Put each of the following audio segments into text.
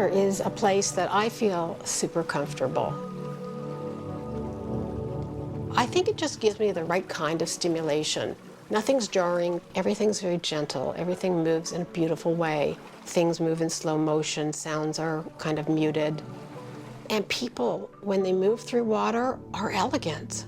water is a place that I feel super comfortable. I think it just gives me the right kind of stimulation. Nothing's jarring, everything's very gentle, everything moves in a beautiful way. Things move in slow motion, sounds are kind of muted. And people, when they move through water, are elegant.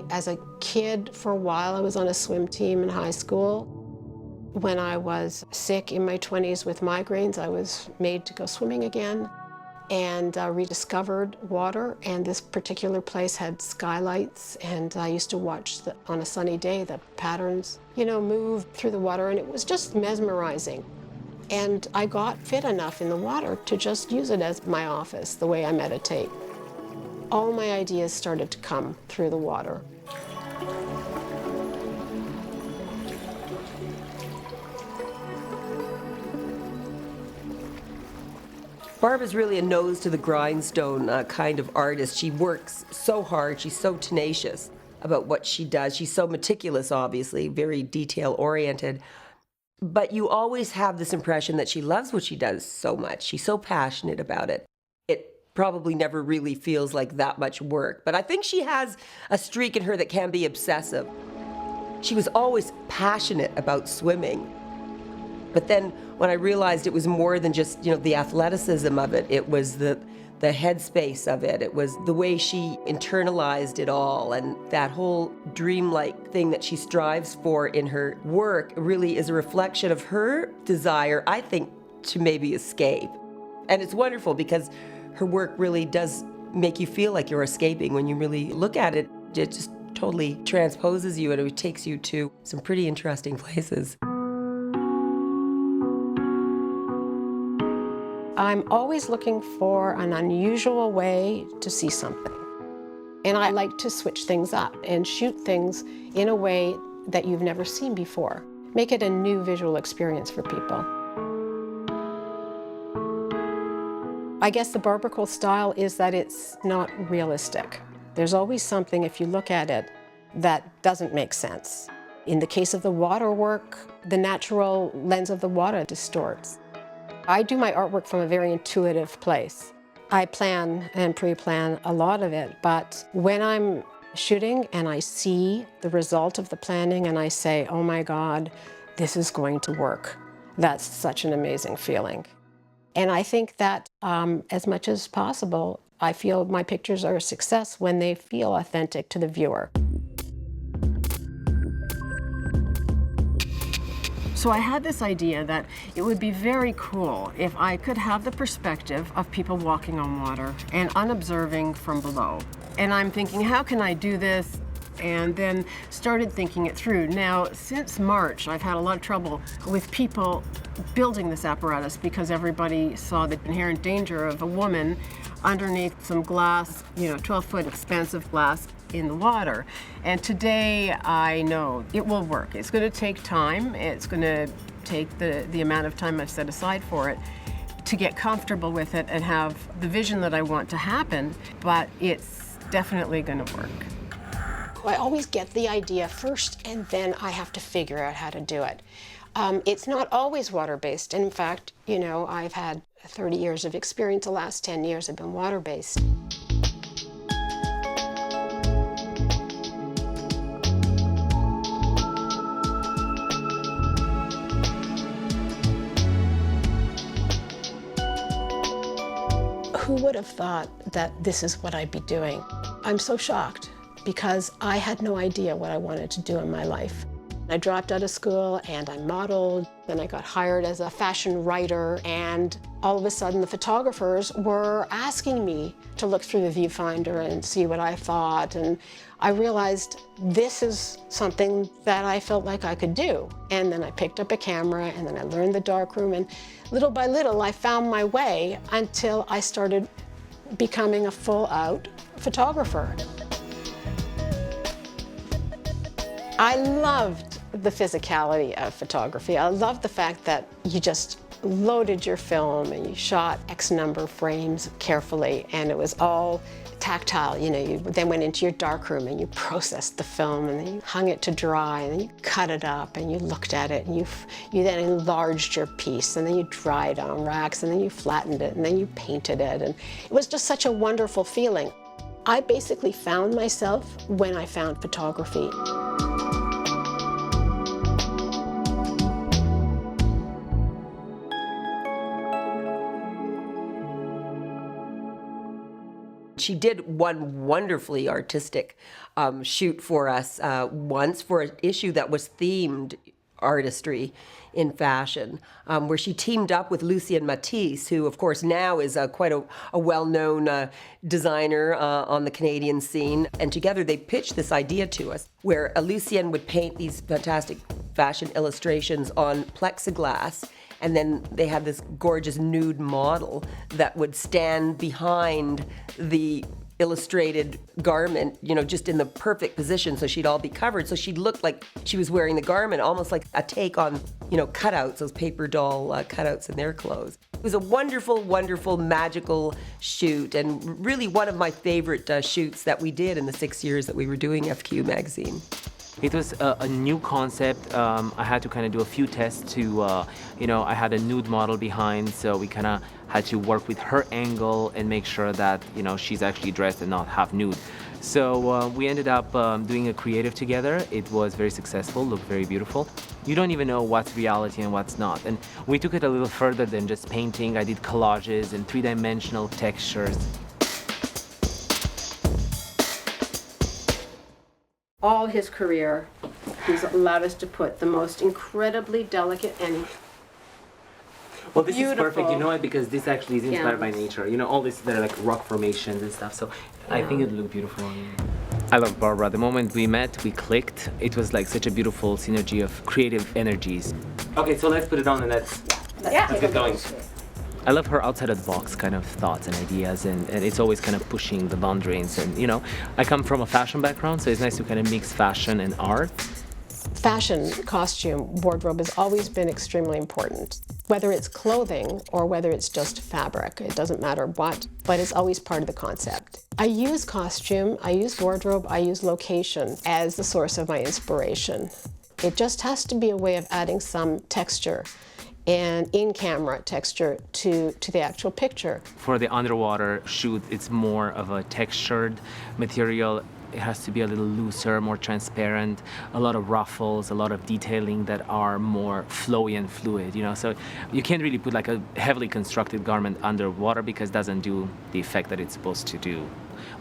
As a kid, for a while, I was on a swim team in high school. When I was sick in my 20s with migraines, I was made to go swimming again and rediscovered water. And this particular place had skylights, and I used to watch, on a sunny day, the patterns, move through the water, and it was just mesmerizing. And I got fit enough in the water to just use it as my office, the way I meditate. All my ideas started to come through the water. Barb is really a nose to the grindstone kind of artist. She works so hard, she's so tenacious about what she does. She's so meticulous, obviously, very detail-oriented. But you always have this impression that she loves what she does so much. She's so passionate about it. It probably never really feels like that much work. But I think she has a streak in her that can be obsessive. She was always passionate about swimming. But then when I realized it was more than just, the athleticism of it, it was the headspace of it. It was the way she internalized it all, and that whole dreamlike thing that she strives for in her work really is a reflection of her desire, I think, to maybe escape. And it's wonderful because her work really does make you feel like you're escaping. When you really look at it, it just totally transposes you and it takes you to some pretty interesting places. I'm always looking for an unusual way to see something. And I like to switch things up and shoot things in a way that you've never seen before. Make it a new visual experience for people. I guess the Barber style is that it's not realistic. There's always something, if you look at it, that doesn't make sense. In the case of the water work, the natural lens of the water distorts. I do my artwork from a very intuitive place. I plan and pre-plan a lot of it, but when I'm shooting and I see the result of the planning and I say, oh my God, this is going to work, that's such an amazing feeling. And I think that as much as possible, I feel my pictures are a success when they feel authentic to the viewer. So I had this idea that it would be very cool if I could have the perspective of people walking on water and unobserving from below. And I'm thinking, how can I do this? And then started thinking it through. Now, since March, I've had a lot of trouble with people building this apparatus because everybody saw the inherent danger of a woman underneath some glass, 12-foot expansive glass in the water. And today I know it will work. It's going to take time. It's going to take the amount of time I've set aside for it to get comfortable with it and have the vision that I want to happen, but it's definitely going to work. I always get the idea first, and then I have to figure out how to do it. It's not always water-based. In fact, I've had 30 years of experience. The last 10 years have been water-based. Who would have thought that this is what I'd be doing? I'm so shocked because I had no idea what I wanted to do in my life. I dropped out of school and I modeled, then I got hired as a fashion writer, and all of a sudden the photographers were asking me to look through the viewfinder and see what I thought, and I realized this is something that I felt like I could do. And then I picked up a camera and then I learned the darkroom, and little by little I found my way until I started becoming a full-out photographer. I loved the physicality of photography. I loved the fact that you just loaded your film and you shot X number of frames carefully, and it was all tactile. You then went into your darkroom and you processed the film, and then you hung it to dry, and then you cut it up and you looked at it, and you then enlarged your piece, and then you dried on racks, and then you flattened it, and then you painted it, and it was just such a wonderful feeling. I basically found myself when I found photography. She did one wonderfully artistic shoot for us once for an issue that was themed artistry in fashion, where she teamed up with Lucian, who of course now is quite a well-known designer on the Canadian scene. And together they pitched this idea to us where Lucian would paint these fantastic fashion illustrations on plexiglass, and then they had this gorgeous nude model that would stand behind the illustrated garment, just in the perfect position, so she'd all be covered. So she'd look like she was wearing the garment, almost like a take on, cutouts, those paper doll cutouts in their clothes. It was a wonderful, wonderful, magical shoot, and really one of my favorite shoots that we did in the 6 years that we were doing FQ magazine. It was a new concept. I had to kind of do a few tests to, I had a nude model behind, so we kind of had to work with her angle and make sure that, she's actually dressed and not half nude. So we ended up doing a creative together. It was very successful, looked very beautiful. You don't even know what's reality and what's not. And we took it a little further than just painting. I did collages and three-dimensional textures. All his career, he's allowed us to put the most incredibly delicate and well, this beautiful. is perfect, because this actually is inspired by nature. All this, they're like rock formations and stuff, so I think it looked beautiful on you. I love Barbara. The moment we met, we clicked. It was like such a beautiful synergy of creative energies. Okay, so let's put it on and let's get going. I love her outside of the box kind of thoughts and ideas, and it's always kind of pushing the boundaries. And I come from a fashion background, so it's nice to kind of mix fashion and art. Fashion, costume, wardrobe has always been extremely important. Whether it's clothing or whether it's just fabric, it doesn't matter what, but it's always part of the concept. I use costume, I use wardrobe, I use location as the source of my inspiration. It just has to be a way of adding some texture and in-camera texture to the actual picture. For the underwater shoot, it's more of a textured material. It has to be a little looser, more transparent, a lot of ruffles, a lot of detailing that are more flowy and fluid, So you can't really put like a heavily constructed garment underwater because it doesn't do the effect that it's supposed to do.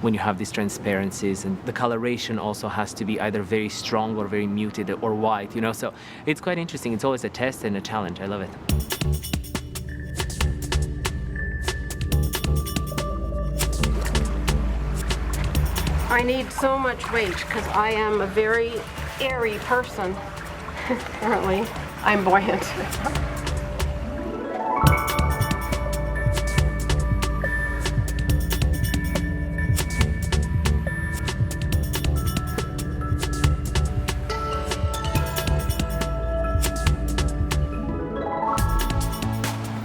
When you have these transparencies, and the coloration also has to be either very strong or very muted or white, So it's quite interesting. It's always a test and a challenge. I love it. I need so much weight because I am a very airy person. Apparently, I'm buoyant.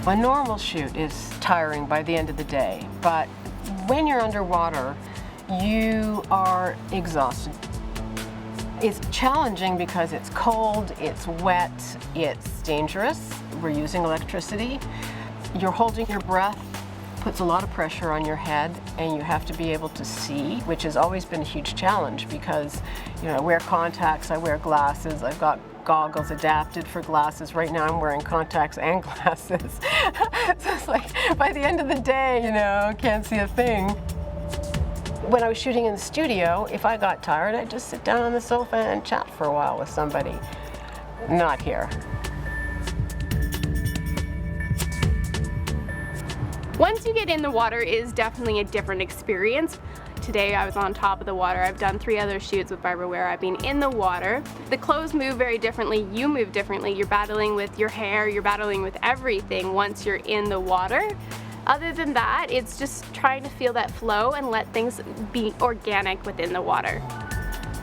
A normal shoot is tiring by the end of the day, but when you're underwater, you are exhausted. It's challenging because it's cold, it's wet, it's dangerous. We're using electricity. You're holding your breath, puts a lot of pressure on your head, and you have to be able to see, which has always been a huge challenge because, I wear contacts, I wear glasses, I've got goggles adapted for glasses. Right now I'm wearing contacts and glasses. So it's like, by the end of the day, can't see a thing. When I was shooting in the studio, if I got tired, I'd just sit down on the sofa and chat for a while with somebody. Not here. Once you get in the water, it is definitely a different experience. Today I was on top of the water. I've done 3 other shoots with Barbara where I've been in the water. The clothes move very differently, you move differently. You're battling with your hair, you're battling with everything once you're in the water. Other than that, it's just trying to feel that flow and let things be organic within the water.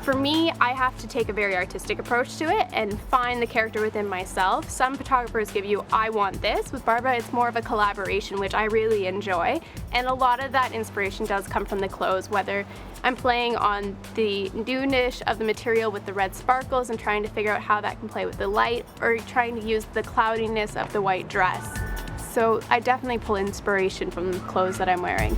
For me, I have to take a very artistic approach to it and find the character within myself. Some photographers give you, I want this. With Barbara, it's more of a collaboration, which I really enjoy. And a lot of that inspiration does come from the clothes, whether I'm playing on the newness of the material with the red sparkles and trying to figure out how that can play with the light, or trying to use the cloudiness of the white dress. So I definitely pull inspiration from the clothes that I'm wearing.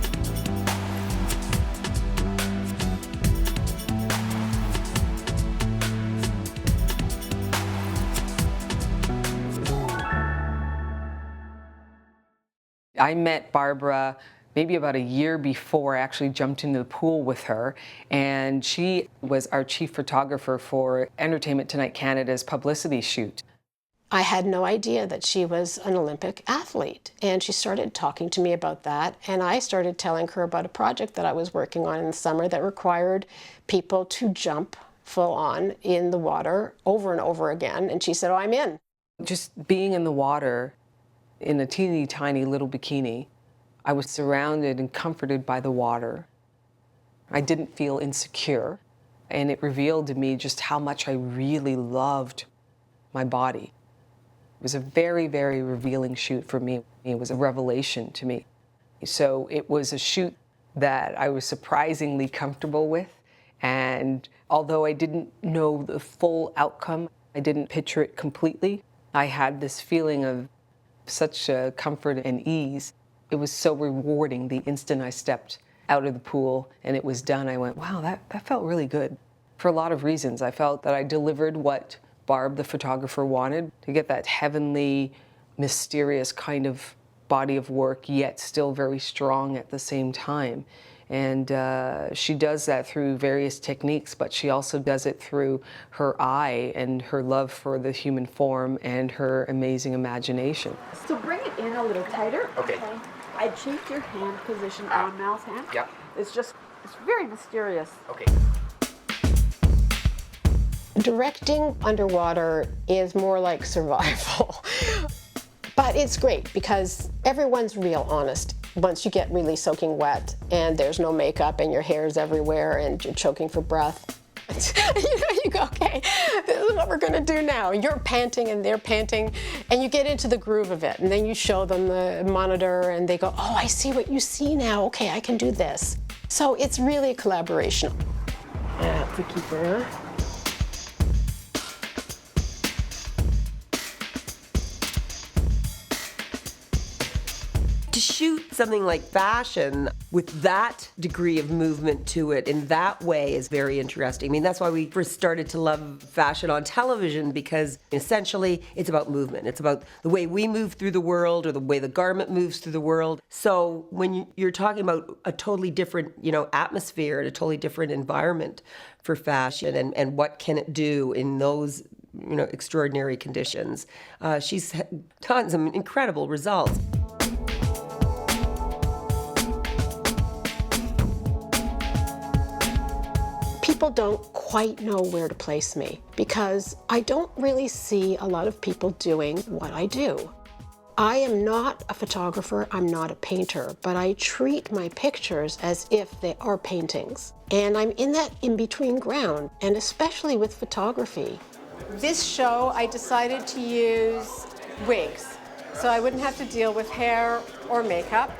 I met Barbara maybe about a year before I actually jumped into the pool with her, and she was our chief photographer for Entertainment Tonight Canada's publicity shoot. I had no idea that she was an Olympic athlete, and she started talking to me about that, and I started telling her about a project that I was working on in the summer that required people to jump full on in the water over and over again, and she said, oh, I'm in. Just being in the water in a teeny tiny little bikini, I was surrounded and comforted by the water. I didn't feel insecure, and it revealed to me just how much I really loved my body. It was a very, very revealing shoot for me. It was a revelation to me. So it was a shoot that I was surprisingly comfortable with, and although I didn't know the full outcome, I didn't picture it completely, I had this feeling of such comfort and ease. It was so rewarding the instant I stepped out of the pool and it was done. I went, wow, that felt really good. For a lot of reasons. I felt that I delivered what Barb, the photographer, wanted, to get that heavenly, mysterious kind of body of work, yet still very strong at the same time. And she does that through various techniques, but she also does it through her eye and her love for the human form and her amazing imagination. So bring it in a little tighter. Okay. I changed your hand position on Mal's hand. Yep. It's very mysterious. Okay. Directing underwater is more like survival. But it's great because everyone's real honest. Once you get really soaking wet and there's no makeup and your hair's everywhere and you're choking for breath, you go, okay, this is what we're gonna do now. You're panting and they're panting, and you get into the groove of it, and then you show them the monitor and they go, oh, I see what you see now. Okay, I can do this. So it's really a collaboration. That's a keeper. To shoot something like fashion with that degree of movement to it in that way is very interesting. I mean, that's why we first started to love fashion on television, because essentially it's about movement. It's about the way we move through the world or the way the garment moves through the world. So when you're talking about a totally different, atmosphere and a totally different environment for fashion and what can it do in those, extraordinary conditions, she's done some incredible results. People don't quite know where to place me because I don't really see a lot of people doing what I do. I am not a photographer, I'm not a painter, but I treat my pictures as if they are paintings. And I'm in that in-between ground, and especially with photography. This show, I decided to use wigs, so I wouldn't have to deal with hair or makeup.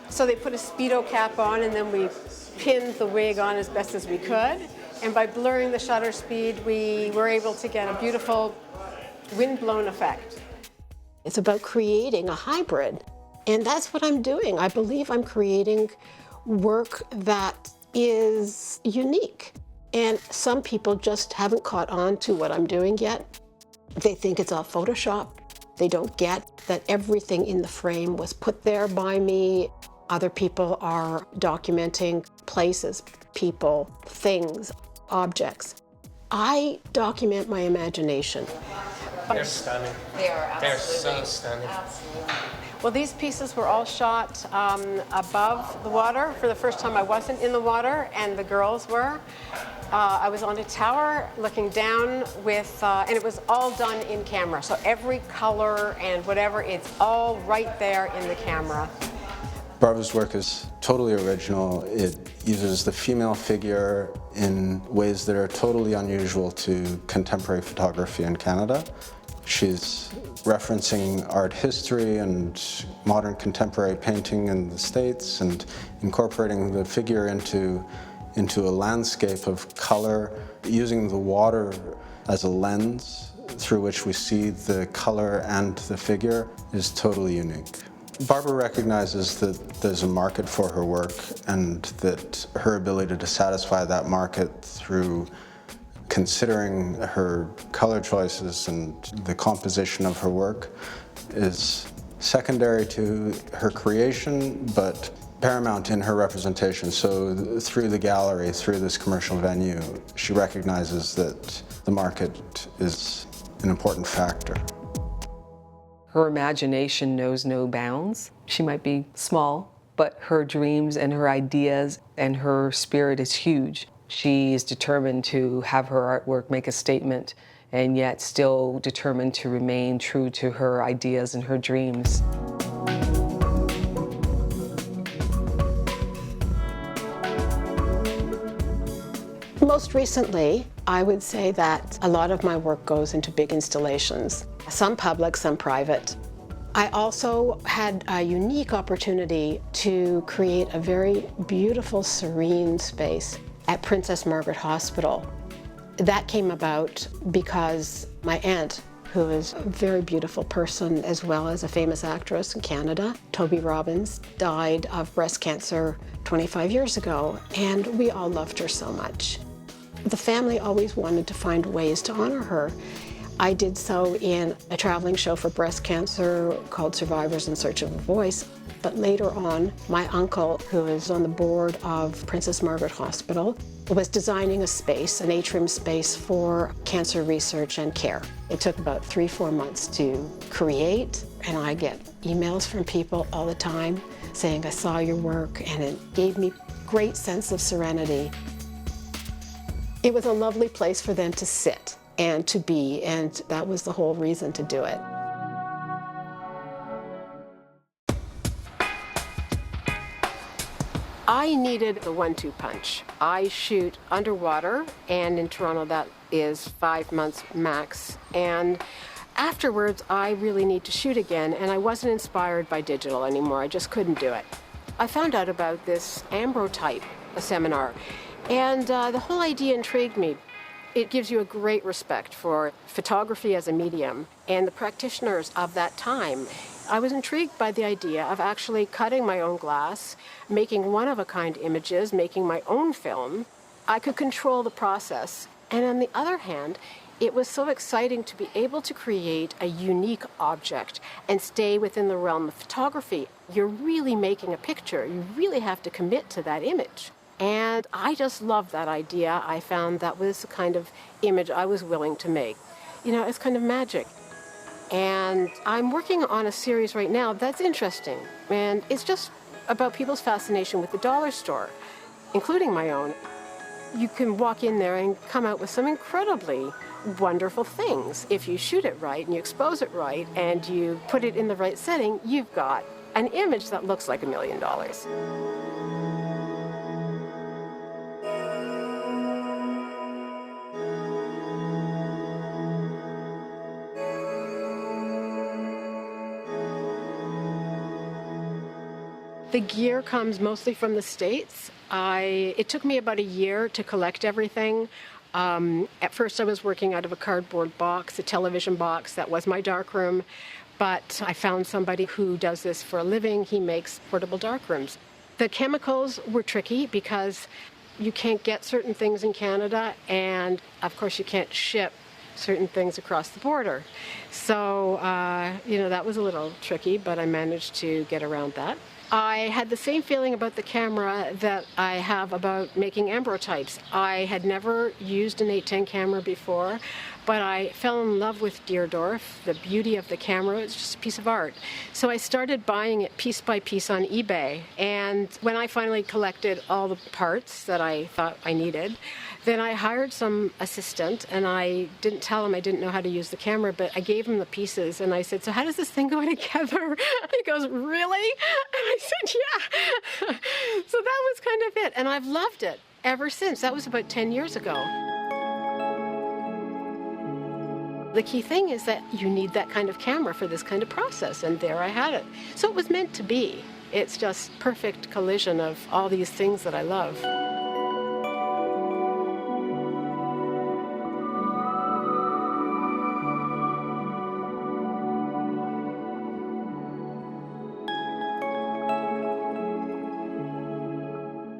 So they put a Speedo cap on, and then we pinned the wig on as best as we could. And by blurring the shutter speed, we were able to get a beautiful wind-blown effect. It's about creating a hybrid, and that's what I'm doing. I believe I'm creating work that is unique. And some people just haven't caught on to what I'm doing yet. They think it's all Photoshop. They don't get that everything in the frame was put there by me. Other people are documenting places, people, things, objects. I document my imagination. They're stunning. They are absolutely. They're so stunning. Absolutely. Well, these pieces were all shot above the water. For the first time, I wasn't in the water, and the girls were. I was on a tower looking down with, and it was all done in camera. So every color and whatever, it's all right there in the camera. Barbara's work is totally original. It uses the female figure in ways that are totally unusual to contemporary photography in Canada. She's referencing art history and modern contemporary painting in the States and incorporating the figure into a landscape of color, using the water as a lens through which we see the color and the figure is totally unique. Barbara recognizes that there's a market for her work and that her ability to satisfy that market through considering her color choices and the composition of her work is secondary to her creation, but paramount in her representation. So through the gallery, through this commercial venue, she recognizes that the market is an important factor. Her imagination knows no bounds. She might be small, but her dreams and her ideas and her spirit is huge. She is determined to have her artwork make a statement and yet still determined to remain true to her ideas and her dreams. Most recently, I would say that a lot of my work goes into big installations, some public, some private. I also had a unique opportunity to create a very beautiful, serene space at Princess Margaret Hospital. That came about because my aunt, who is a very beautiful person as well as a famous actress in Canada, Toby Robbins, died of breast cancer 25 years ago, and we all loved her so much. The family always wanted to find ways to honor her. I did so in a traveling show for breast cancer called Survivors in Search of a Voice. But later on, my uncle, who is on the board of Princess Margaret Hospital, was designing a space, an atrium space for cancer research and care. It took about 3-4 months to create, and I get emails from people all the time saying, I saw your work, and it gave me a great sense of serenity. It was a lovely place for them to sit and to be, and that was the whole reason to do it. I needed the 1-2 punch. I shoot underwater, and in Toronto that is 5 months max. And afterwards, I really need to shoot again, and I wasn't inspired by digital anymore. I just couldn't do it. I found out about this ambrotype seminar, and the whole idea intrigued me. It gives you a great respect for photography as a medium and the practitioners of that time. I was intrigued by the idea of actually cutting my own glass, making one-of-a-kind images, making my own film. I could control the process. And on the other hand, it was so exciting to be able to create a unique object and stay within the realm of photography. You're really making a picture. You really have to commit to that image. And I just loved that idea. I found that was the kind of image I was willing to make. You know, it's kind of magic. And I'm working on a series right now that's interesting. And it's just about people's fascination with the dollar store, including my own. You can walk in there and come out with some incredibly wonderful things. If you shoot it right and you expose it right and you put it in the right setting, you've got an image that looks like $1 million. The gear comes mostly from the States. It took me about a year to collect everything. At first I was working out of a cardboard box, a television box. That was my darkroom. But I found somebody who does this for a living. He makes portable darkrooms. The chemicals were tricky because you can't get certain things in Canada, and of course you can't ship certain things across the border. So, that was a little tricky, but I managed to get around that. I had the same feeling about the camera that I have about making ambrotypes. I had never used an 810 camera before, but I fell in love with Deerdorf, the beauty of the camera. It's just a piece of art. So I started buying it piece by piece on eBay. And when I finally collected all the parts that I thought I needed, Then I hired some assistant, and I didn't tell him I didn't know how to use the camera, but I gave him the pieces, and I said, so how does this thing go together? He goes, really? And I said, yeah. So that was kind of it, and I've loved it ever since. That was about 10 years ago. The key thing is that you need that kind of camera for this kind of process, and there I had it. So it was meant to be. It's just perfect collision of all these things that I love.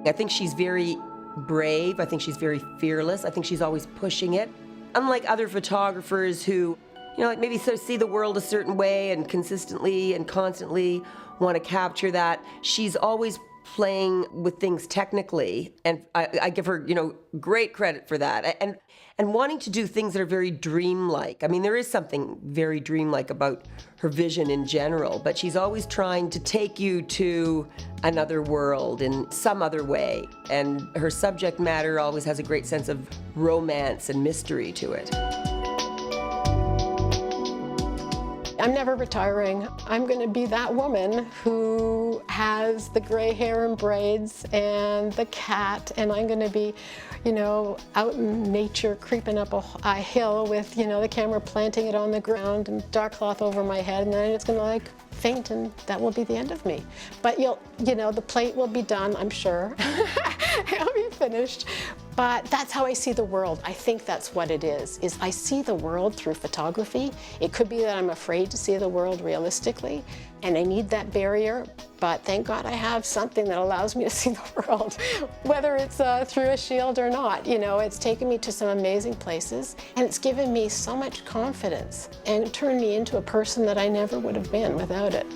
I think she's very brave. I think she's very fearless. I think she's always pushing it. Unlike other photographers who, like maybe sort of see the world a certain way and consistently and constantly want to capture that, she's always playing with things technically, and I give her, great credit for that. And wanting to do things that are very dreamlike. I mean, there is something very dreamlike about her vision in general, but she's always trying to take you to another world in some other way. And her subject matter always has a great sense of romance and mystery to it. I'm never retiring. I'm going to be that woman who has the gray hair and braids and the cat, and I'm going to be, out in nature, creeping up a hill with, the camera planting it on the ground and dark cloth over my head, and then it's going to faint, and that will be the end of me. But the plate will be done, I'm sure. I'll be finished. But that's how I see the world. I think that's what it is I see the world through photography. It could be that I'm afraid to see the world realistically, and I need that barrier, but thank God I have something that allows me to see the world, whether it's through a shield or not. It's taken me to some amazing places, and it's given me so much confidence and turned me into a person that I never would have been without it.